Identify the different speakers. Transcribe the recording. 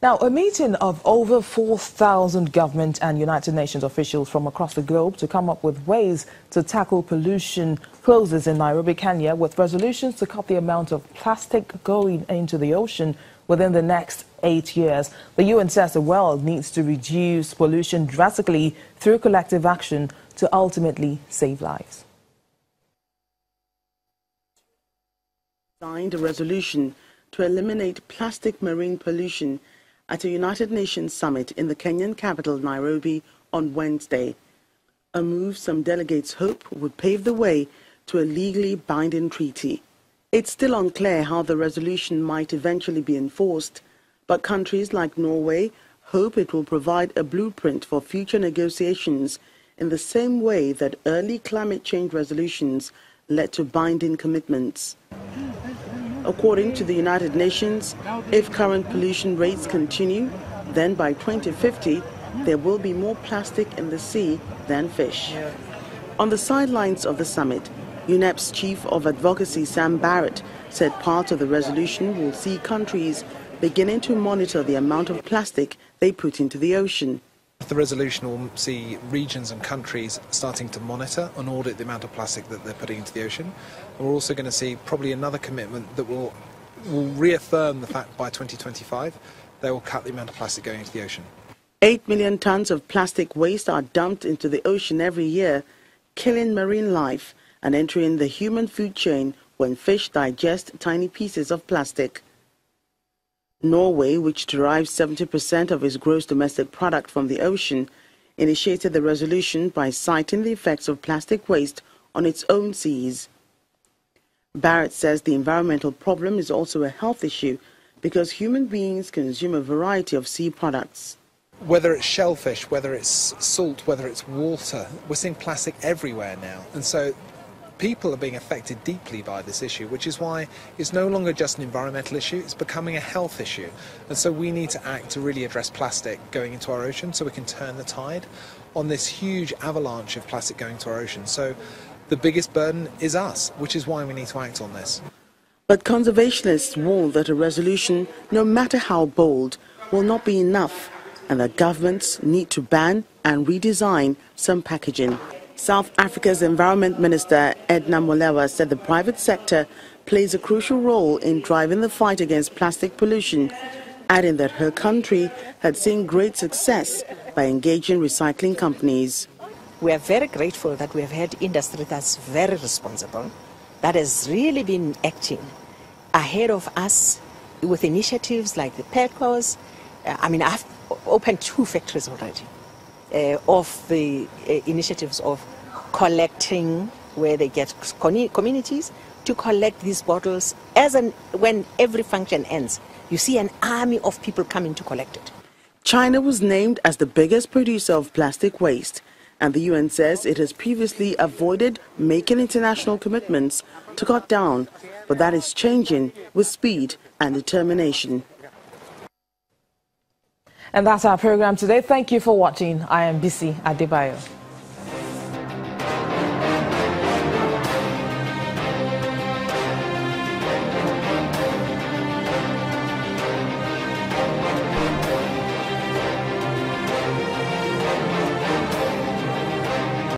Speaker 1: Now, a meeting of over 4,000 government and United Nations officials from across the globe to come up with ways to tackle pollution closes in Nairobi, Kenya, with resolutions to cut the amount of plastic going into the ocean within the next 8 years. The UN says the world needs to reduce pollution drastically through collective action to ultimately save lives.
Speaker 2: Signed a resolution to eliminate plastic marine pollution at a United Nations summit in the Kenyan capital, Nairobi, on Wednesday. A move some delegates hope would pave the way to a legally binding treaty. It's still unclear how the resolution might eventually be enforced, but countries like Norway hope it will provide a blueprint for future negotiations in the same way that early climate change resolutions led to binding commitments. According to the United Nations, if current pollution rates continue, then by 2050, there will be more plastic in the sea than fish. On the sidelines of the summit, UNEP's Chief of Advocacy, Sam Barrett, said part of the resolution will see countries beginning to monitor the amount of plastic they put into the ocean.
Speaker 3: The resolution will see regions and countries starting to monitor and audit the amount of plastic that they're putting into the ocean. And we're also going to see probably another commitment that will reaffirm the fact by 2025 they will cut the amount of plastic going into the ocean.
Speaker 2: 8 million tons of plastic waste are dumped into the ocean every year, killing marine life and entering the human food chain when fish digest tiny pieces of plastic. Norway, which derives 70% of its gross domestic product from the ocean, initiated the resolution by citing the effects of plastic waste on its own seas. Barrett says the environmental problem is also a health issue because human beings consume a variety of sea products.
Speaker 3: Whether it's shellfish, whether it's salt, whether it's water, we're seeing plastic everywhere now. And so people are being affected deeply by this issue, which is why it's no longer just an environmental issue, it's becoming a health issue. And so we need to act to really address plastic going into our ocean so we can turn the tide on this huge avalanche of plastic going to our ocean. So the biggest burden is us, which is why we need to act on this.
Speaker 2: But conservationists warn that a resolution, no matter how bold, will not be enough, and that governments need to ban and redesign some packaging. South Africa's Environment Minister Edna Molewa said the private sector plays a crucial role in driving the fight against plastic pollution, adding that her country had seen great success by engaging recycling companies.
Speaker 4: We are very grateful that we have had industry that's very responsible, that has really been acting ahead of us with initiatives like the PERCOS. I've opened 2 factories already. Of the initiatives of collecting where they get communities to collect these bottles when every function ends. You see an army of people coming to collect it.
Speaker 2: China was named as the biggest producer of plastic waste, and the UN says it has previously avoided making international commitments to cut down, but that is changing with speed and determination.
Speaker 1: And that's our program today. Thank you for watching. I am Bisi Adebayo.